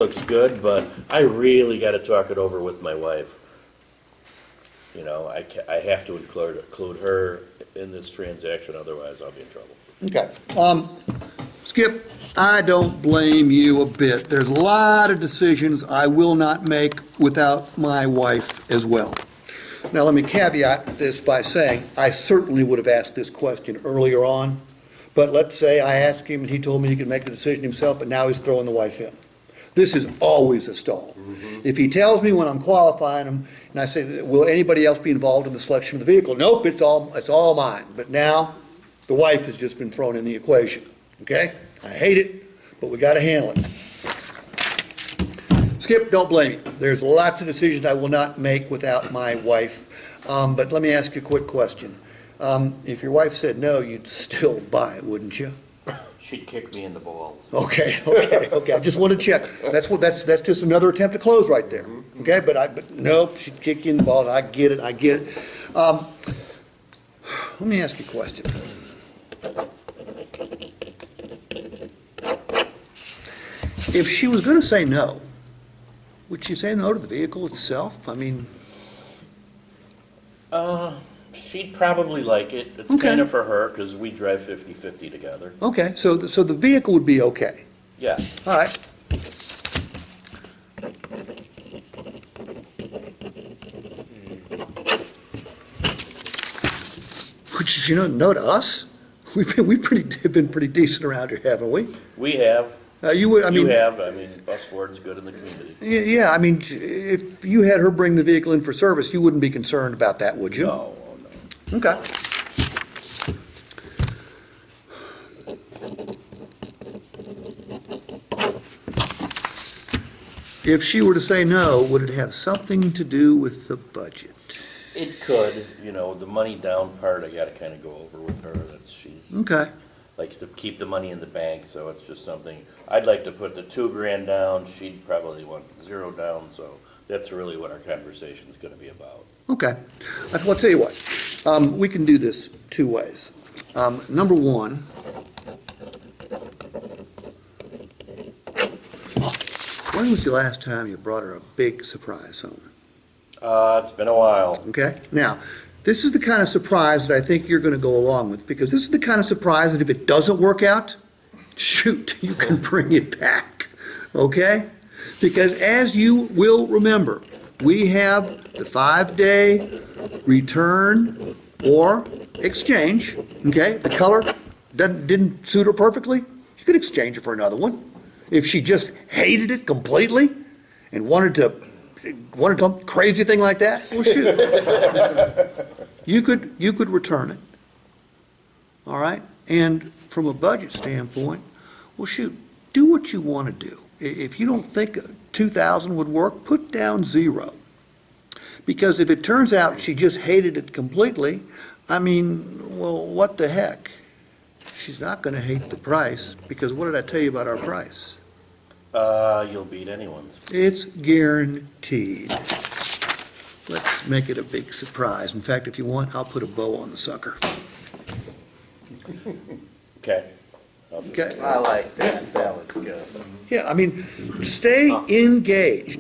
looks good, but I really gotta talk it over with my wife. You know, I have to include her in this transaction, otherwise I'll be in trouble. Okay. Skip, I don't blame you a bit. There's a lot of decisions I will not make without my wife as well. Now, let me caveat this by saying, I certainly would have asked this question earlier on, but let's say I asked him and he told me he could make the decision himself, but now he's throwing the wife in. This is always a stall. If he tells me when I'm qualifying him, and I say, will anybody else be involved in the selection of the vehicle? Nope, it's all mine. But now, the wife has just been thrown in the equation, okay? I hate it, but we gotta handle it. Skip, don't blame me. There's lots of decisions I will not make without my wife. But let me ask you a quick question. If your wife said no, you'd still buy it, wouldn't you? She'd kick me in the balls. Okay. I just want to check. That's just another attempt to close right there. Okay, but nope, she'd kick you in the balls. I get it. Let me ask you a question. If she was going to say no, would she say no to the vehicle itself? I mean, She'd probably like it. It's Okay. kind of for her, because we drive 50/50 together. okay, so the vehicle would be okay. Yeah. All right. Which, no to us? We've been pretty decent around here, haven't we? We have. You have. I mean, bus Ford's good in the community. yeah, I mean, if you had her bring the vehicle in for service, you wouldn't be concerned about that, would you? No. Okay. If she were to say no, would it have something to do with the budget? It could, the money down part, I gotta kind of go over with her. She's Okay. likes to keep the money in the bank, so it's just something. I'd like to put the $2,000 down. She'd probably want 0 down, so that's really what our conversation is gonna be about. Okay. Well, I'll tell you what, we can do this two ways. Number one, when was the last time you brought her a big surprise home? It's been a while. Okay? Now, this is the kind of surprise that I think you're going to go along with, because this is the kind of surprise that if it doesn't work out, shoot, you can bring it back. Okay? Because as you will remember, we have the 5-day return or exchange. Okay? If the color didn't suit her perfectly, you could exchange it for another one. If she just hated it completely and wanted some crazy thing like that, well, shoot. You could return it. All right? And from a budget standpoint, well, shoot, do what you want to do. If you don't think 2,000 would work, put down 0. Because if it turns out she just hated it completely, I mean, well, what the heck? She's not going to hate the price, because what did I tell you about our price? You'll beat anyone's. It's guaranteed. Let's make it a big surprise. In fact, if you want, I'll put a bow on the sucker. Okay. Okay? I like that. That was good. Yeah, I mean, stay engaged.